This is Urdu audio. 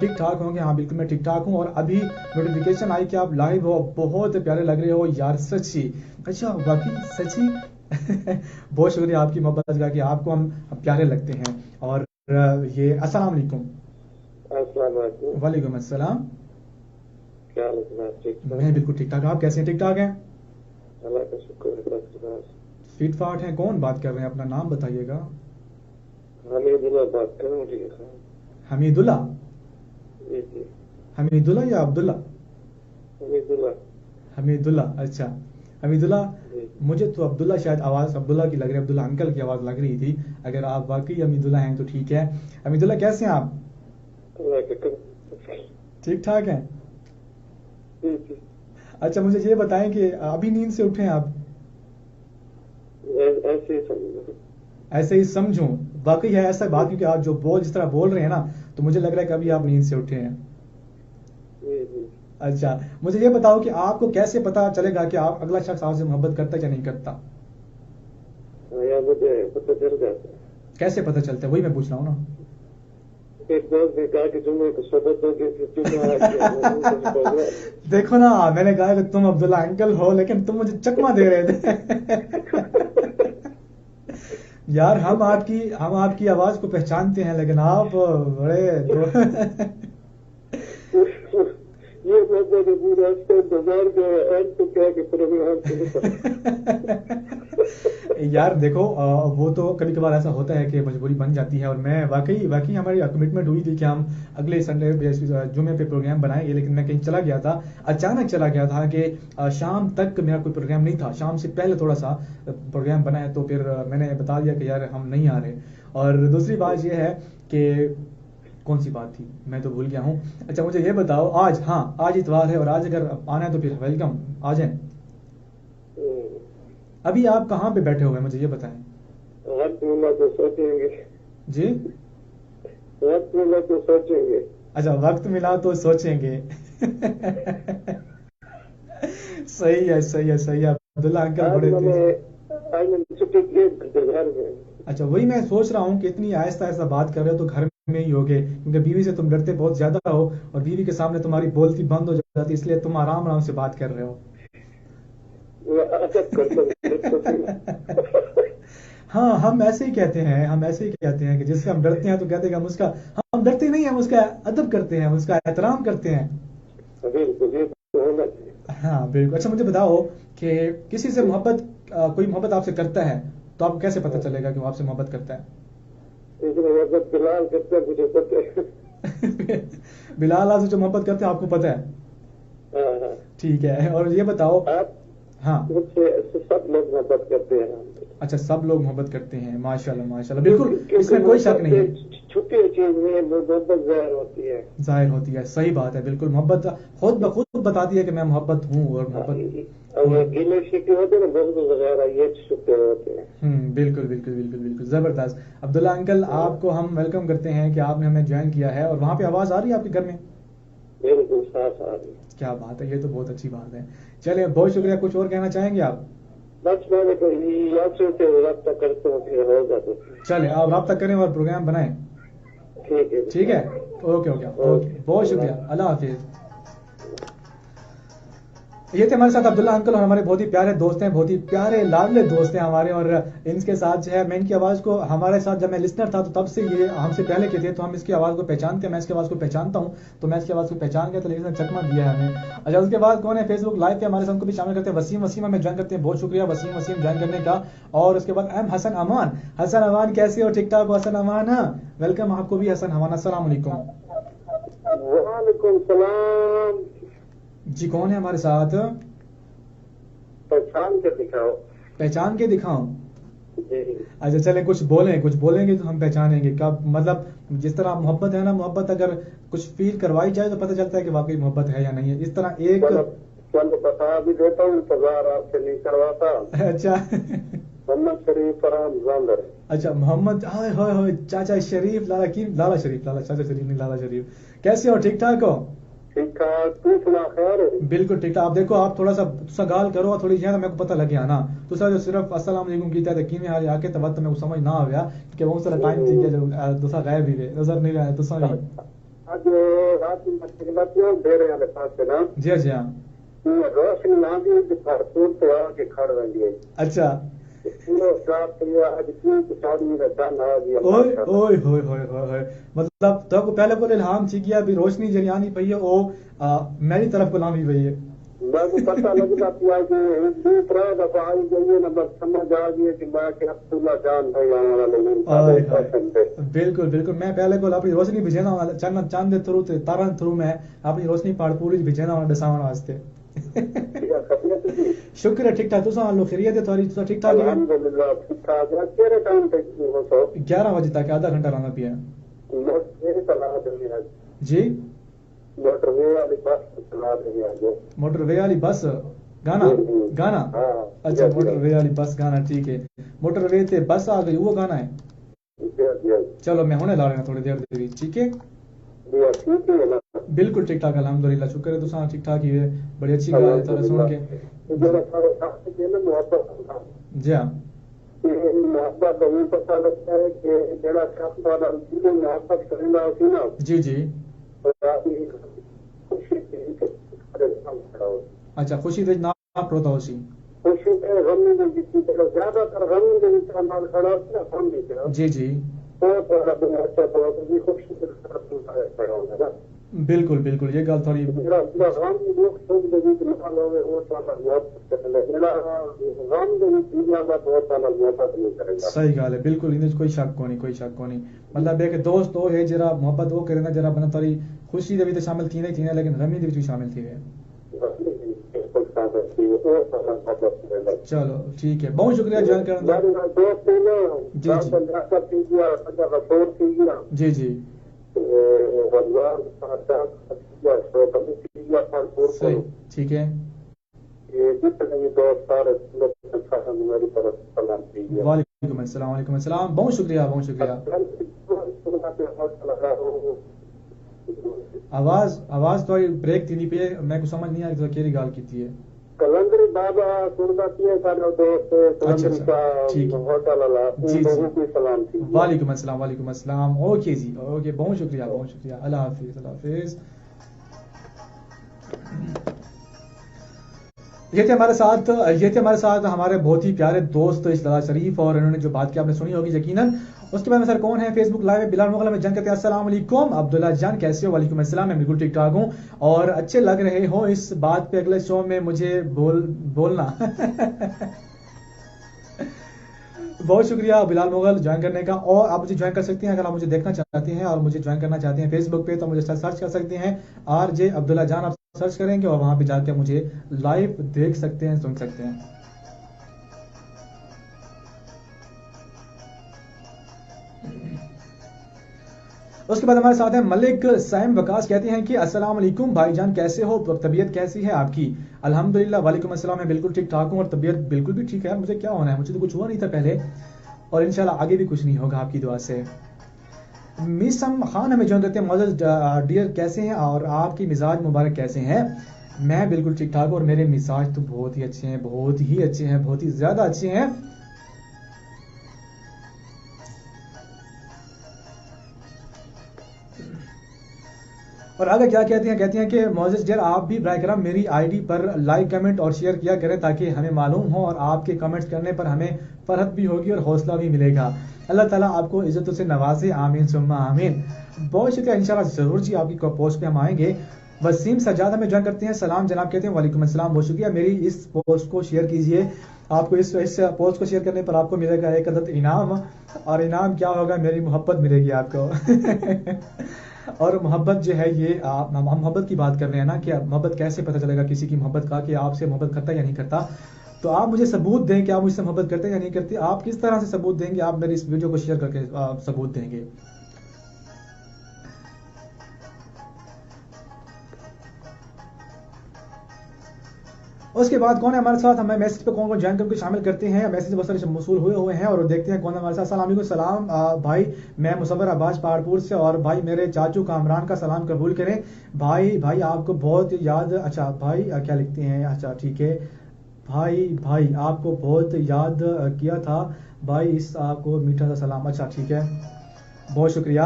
ٹھیک ٹھاک ہوں گے. ہاں بالکل میں ٹھیک ٹھاک ہوں. اور ابھی نوٹیفیکیشن آئی کہ آپ لائیو ہو, بہت پیارے لگ رہے ہو یار, سچی. اچھا واقعی سچی. بہت شکریہ آپ کی محبت کا کہ آپ کو ہم پیارے لگتے ہیں. اور یہ السلام علیکم. السلام علیکم. وعلیکم السلام. کیا حال ہے؟ ٹھیک میں بالکل ٹھیک ٹھاک. آپ کیسے ہیں؟ ٹھیک ٹھاک ہیں؟ اللہ کا شکر ہے. فٹ فاٹ ہیں. کون بات کر رہے ہیں؟ اپنا نام بتائیے گا. حمید اللہ بات کر رہا ہوں. ٹھیک ہے. حمید اللہ. جی جی. حمید اللہ یا عبداللہ؟ حمید اللہ. حمید اللہ. اچھا حمید اللہ. جی. مجھے تو عبداللہ, شاید آواز عبداللہ کی لگ رہی ہے, عبداللہ انکل کی آواز لگ رہی تھی. اگر آپ واقعی حمید اللہ ہیں تو ٹھیک ہے. حمید اللہ کیسے ہیں آپ؟ اللہ کا کرم. ٹھیک ٹھاک ہیں. جی جی. اچھا مجھے یہ بتائیں کہ ابھی نیند سے اٹھے ہیں آپ؟ ایسے ہی سمجھو. ایسے ہی سمجھوں. واقعی ہے ایسا بات, کیونکہ آپ جو جس طرح بول رہے ہیں نا, تو مجھے لگ رہا ہے کہ ابھی آپ نیند سے اٹھے ہیں. جی جی. اچھا مجھے یہ بتاؤ کہ آپ کو کیسے پتا چلے گا کہ آپ اگلا شخص آپ سے محبت کرتا ہے یا نہیں کرتا؟ یا مجھے پتہ چل جاتا ہے. کیسے پتا چلتا ہے؟ وہی میں پوچھ رہا ہوں نا. ایک دوست نے کہا کہ جمعے کو صحبت ہوگی. دیکھو نا, میں نے کہا کہ تم عبداللہ انکل ہو, لیکن تم مجھے چکما دے رہے تھے. یار ہم آپ کی آواز کو پہچانتے ہیں, لیکن آپ بڑے یہ پورا بازار کا اینڈ تو کیا کہ پروگرام. یار دیکھو, وہ تو کبھی کبھار ایسا ہوتا ہے کہ مجبوری بن جاتی ہے. اور میں واقعی ہماری کمٹمنٹ ہوئی تھی کہ ہم اگلے سنڈے جمعے پہ پروگرام بنائیں گے, لیکن میں کہیں چلا گیا تھا, اچانک چلا گیا تھا کہ شام تک میرا کوئی پروگرام نہیں تھا. شام سے پہلے تھوڑا سا پروگرام بنا ہے, تو پھر میں نے بتا دیا کہ یار ہم نہیں آ رہے. اور دوسری بات یہ ہے کہ کون سی بات تھی میں تو بھول گیا ہوں. اچھا مجھے یہ بتاؤ, آج اتوار ہے, اور آج اگر آنا ہے تو پھر ویلکم, آ جائیں. ابھی آپ کہاں پہ بیٹھے ہوئے ہیں مجھے یہ بتائیں. وقت ملا تو سوچیں گے. جی وقت ملا تو سوچیں گے. اچھا وقت ملا تو سوچیں گے. صحیح ہے. عبداللہ انکل بڑے چھٹی کی گھر میں. اچھا وہی میں سوچ رہا ہوں کہ اتنی آہستہ بات کر رہے ہو تو گھر میں ہی ہوگے, کیونکہ بیوی سے تم ڈرتے بہت زیادہ ہو, اور بیوی کے سامنے تمہاری بولتی بند ہو جاتی, اس لیے تم آرام سے بات کر رہے ہو. ہاں ہم ایسے ہی کہتے ہیں کہ جس سے ہم ڈرتے ہیں تو کہتے ہیں کہ ہم ڈرتے نہیں ہیں, ہم اس کا ادب کرتے ہیں, اس کا احترام کرتے ہیں. ہاں بالکل. اچھا مجھے بتاؤ کہ کسی سے کوئی محبت آپ سے کرتا ہے تو آپ کو کیسے پتا چلے گا کہ وہ آپ سے محبت کرتا ہے؟ بلال کرتا ہے, مجھے پتہ ہے. بلال آپ سے جو محبت کرتے ہیں آپ کو پتہ ہے؟ ٹھیک ہے. اور یہ بتاؤ. ہاں سب لوگ محبت کرتے ہیں. اچھا سب لوگ محبت کرتے ہیں. ماشاءاللہ بالکل, اس میں کوئی شک نہیں ہے. چھوٹی چیز میں محبت ظاہر ہوتی ہے. صحیح بات ہے. بالکل محبت خود بخود بتاتی ہے کہ میں محبت ہوں, اور محبت گیلے شیکے ہوتے ہیں نا وغیرہ, یہ چھپے ہوتے ہیں. بالکل زبردست. عبداللہ انکل آپ کو ہم ویلکم کرتے ہیں کہ آپ نے ہمیں جوائن کیا ہے. اور وہاں پہ آواز آ رہی ہے آپ کے گھر میں؟ بالکل صاف آ رہی ہے. کیا بات ہے, یہ تو بہت اچھی بات ہے. چلے بہت شکریہ. کچھ اور کہنا چاہیں گے آپ؟ بس میں نے سے رابطہ کرتے ہوں, پھر ہو جاتا. چلے آپ رابطہ کریں اور پروگرام بنائیں. ٹھیک ہے. اوکے. بہت شکریہ. اللہ حافظ. یہ تھے ہمارے ساتھ عبداللہ انکل, اور ہمارے بہت ہی پیارے دوست ہیں, بہت ہی پیارے لاڈلے دوست ہیں ہمارے. اور ان کے ساتھ جو ہے, میں ان کی آواز کو, ہمارے ساتھ جب میں لسنر تھا تو تب سے یہ ہم سے پہلے کے تھے, تو ہم اس کی آواز کو پہچانتے ہیں. میں اس کی آواز کو پہچانتا ہوں, تو میں اس کی آواز کو پہچان گیا, تو لیکن نے چکما دیا ہے ہمیں. اچھا اس کے بعد کون ہے فیس بک لائیو پہ ہمارے ساتھ, کو بھی شامل کرتے ہیں. وسیم ہمیں جوائن کرتے ہیں. بہت شکریہ وسیم جوائن کرنے کا. اور اس کے بعد حسن امان کیسے ہو؟ ٹھیک ٹھاک ہو حسن امان؟ ویلکم آپ کو بھی حسن امان. السلام علیکم. وعلیکم السلام. جی کون ہے ہمارے ساتھ؟ پہچان کے دکھاؤ. اچھا چلیں کچھ بولیں گے تو ہم پہچانیں گے. کب مطلب جس طرح محبت ہے نا, محبت اگر کچھ فیل کروائی جائے تو پتہ چلتا ہے کہ واقعی محبت ہے یا نہیں ہے. اس طرح ایک بتا بھی دیتا ہوں, انتظار آپ سے نہیں کرواتا. اچھا محمد شریف فرحان زاندر. اچھا محمد چاچا شریف لالا شریف چاچا شریف نہیں لالا شریف. کیسے ہو؟ ٹھیک ٹھاک ہو؟ ٹھیک ٹھاک. تو سنا خیر ہے؟ بالکل ٹھیک ٹھاک. آپ دیکھو, آپ تھوڑا سا گال کرو تھوڑی جہاں میرے کو پتہ لگ گیا نا. تو سر جو صرف السلام علیکم کیتا ہے کہ میں آ کے تب تو میں کو سمجھ نہ آ گیا کہ وہ سارا ٹائم تھی کہ دوسرا غائب ہی نظر نہیں رہا ہے. تو سوری آج رات میں تقریباً ڈیرے والے پاس سے نا جی ہاں روشنی نہ بھی بھرپور تو آ کے کھڑ رہی ہے. اچھا پورا رات تو آج کی چاڑی میں دن آ گیا. اوئے اوئے ہوئے ہوئے ہوئے مطلب تو پہلے کو الہام تھی کیا بھی روشنی جڑی آنی پئی ہے وہ میری طرف کو لامی پئی ہے. میں کو پتہ لگتا پیا کہ دوسرا دفعہ آئی گئی ہے بس سمجھ آ گئی کہ میں کہ عبداللہ جان بھائی ہمارا لوگ. بالکل بالکل میں پہلے کو اپنی روشنی بھیجنا چاند تھرو تارا تھرو میں اپنی روشنی پاڑ پوری بھیجنا ڈساون واسطے. شکر ہے ٹھیک ٹھاک تساں لو خیریت ہے تھوڑی ٹھیک ٹھاک ہے الحمدللہ ٹھیک ٹھاک ہے. کیرے ٹائم تک ہو سو 11 بجے تک آدھا گھنٹہ رہنا پیا. میرے چلا دیں گے جی موٹر وے والی بس چلا دیں گے. موٹر وے والی بس گانا گانا اچھا موٹر وے والی بس گانا ٹھیک ہے. موٹر وے تے بس آ گئی وہ گانا ہے. چلو میں ہونے لا رہا تھوڑی دیر دی ٹھیک ہے. بالکل ٹھیک ٹھاک الحمدللہ شکر ہے تساں ٹھیک ٹھاک ہی ہے. بڑی اچھی گل ہے تھوڑا سن کے. جی ہاں محبت نہیں پتا لگتا ہے کہ جڑا شخص والا محبت کرنا ہوتی نا جی جی اچھا خوشی دے نام پروتا ہو سی خوشی تے غم دے وچ زیادہ تر غم دے وچ نال کھڑا ہوتا ہے غم دے. جی جی بہت بڑا بنا اچھا بہت بھی خوشی کے ساتھ کھڑا ہوتا ہے. بالکل بالکل یہ گل تھوڑی غم دکھ سکھ دے وچ نال ہوے وہ والا بہت کرنا جڑا غم دے وچ دنیا دا بہت والا محبت نہیں کرے گا. صحیح گل ہے بالکل ان کوئی شک کو نہیں کوئی شک کو نہیں. مطلب ہے کہ دوست وہ ہے جرا محبت وہ کرے نا جرا بنا تھوڑی خوشی دے بھی شامل تھی نہیں تھی لیکن غمی دے بھی شامل تھی گئے. چلو ٹھیک ہے بہت شکریہ جوائن کرنے جی جی صحیح ٹھیک ہے. وعلیکم السلام وعلیکم السلام بہت شکریہ بہت شکریہ. آواز تھوڑی بریک تھی نہیں پہ میں کو سمجھ نہیں آ رہی کیری گال کی ہے. کلندری بابا سنتا پیا سارا دوست ہوٹل والا جی جی سلام تھی. وعلیکم السلام وعلیکم السلام. اوکے جی اوکے بہت شکریہ بہت شکریہ. اللہ حافظ اللہ حافظ. یہ تھے ہمارے ساتھ ہمارے بہت ہی پیارے دوست اشتہار شریف اور انہوں نے جو بات کی آپ نے سنی ہوگی یقیناً. اس کے بعد میں سر کون ہے فیس بک لائیو بلال مغل میں جان کرتے ہیں السلام علیکم عبداللہ جان کیسے ہو. وعلیکم السلام میں بالکل ٹھیک ٹھاک ہوں اور اچھے لگ رہے ہو اس بات پہ اگلے شو میں مجھے بولنا. بہت شکریہ بلال مغل جوائن کرنے کا. اور آپ مجھے جوائن کر سکتے ہیں اگر آپ مجھے دیکھنا چاہتے ہیں اور مجھے جوائن کرنا چاہتے ہیں فیس بک پہ تو مجھے سرچ کر سکتے ہیں RJ عبداللہ جان. آپ سرچ کریں گے اور وہاں پہ جا کے مجھے لائیو دیکھ سکتے ہیں سن سکتے ہیں. اس کے بعد ہمارے ساتھ ہیں ملک سائم وکاس کہتے ہیں کہ السلام علیکم بھائی جان کیسے ہو طبیعت کیسی ہے آپ کی. الحمدللہ وعلیکم السلام میں بالکل ٹھیک ٹھاک ہوں اور طبیعت بالکل بھی ٹھیک ہے. مجھے کیا ہونا ہے مجھے تو کچھ ہوا نہیں تھا پہلے اور انشاءاللہ آگے بھی کچھ نہیں ہوگا آپ کی دعا سے. میسم خان ہمیں جو دیتے ہیں معزز ڈیئر کیسے ہیں اور آپ کی مزاج مبارک کیسے ہیں. میں بالکل ٹھیک ٹھاک اور میرے مزاج تو بہت ہی اچھے ہیں بہت ہی اچھے ہیں بہت ہی زیادہ اچھے ہیں. اور آگے کیا کہتے ہیں کہ معزز ڈیئر آپ بھی براہ کرم میری ID پر لائک کمنٹ اور شیئر کیا کریں تاکہ ہمیں معلوم ہو اور آپ کے کمنٹس کرنے پر ہمیں فرحت بھی ہوگی اور حوصلہ بھی ملے گا. اللہ تعالیٰ آپ کو عزتوں سے نوازے آمین ثم آمین. بہت شکریہ انشاءاللہ ضرور جی آپ کی پوسٹ پہ ہم آئیں گے. وسیم سجاد ہمیں جوائن کرتے ہیں سلام جناب کہتے ہیں وعلیکم السلام بہت شکریہ. میری اس پوسٹ کو شیئر کیجئے. آپ کو اس پوسٹ کو شیئر کرنے پر آپ کو ملے گا ایک عدد انعام اور انعام کیا ہوگا میری محبت ملے گی آپ کو. اور محبت جو ہے یہ ہم محبت کی بات کر رہے ہیں نا کہ محبت کیسے پتہ چلے گا کسی کی محبت کا کہ آپ سے محبت کرتا یا نہیں کرتا. تو آپ مجھے ثبوت دیں کہ آپ مجھ سے محبت کرتے یا نہیں کرتے. آپ کس طرح سے ثبوت دیں گے آپ میری اس ویڈیو کو شیئر کر کے ثبوت دیں گے. اس کے بعد کون ہے ہمارے ساتھ ہمیں میسج پہ کون جوائن کر کے شامل کرتے ہیں. میسج بہت سارے موصول ہوئے ہیں اور دیکھتے ہیں کون ہمارے ساتھ. السلام علیکم. سلام بھائی میں مصور عباس پہاڑپور سے اور بھائی میرے چاچو کامران کا سلام قبول کریں. بھائی آپ کو بہت یاد. اچھا بھائی کیا لکھتے ہیں. اچھا ٹھیک ہے بھائی آپ کو بہت یاد کیا تھا بھائی اس آپ کو میٹھا سا سلام. اچھا ٹھیک ہے بہت شکریہ.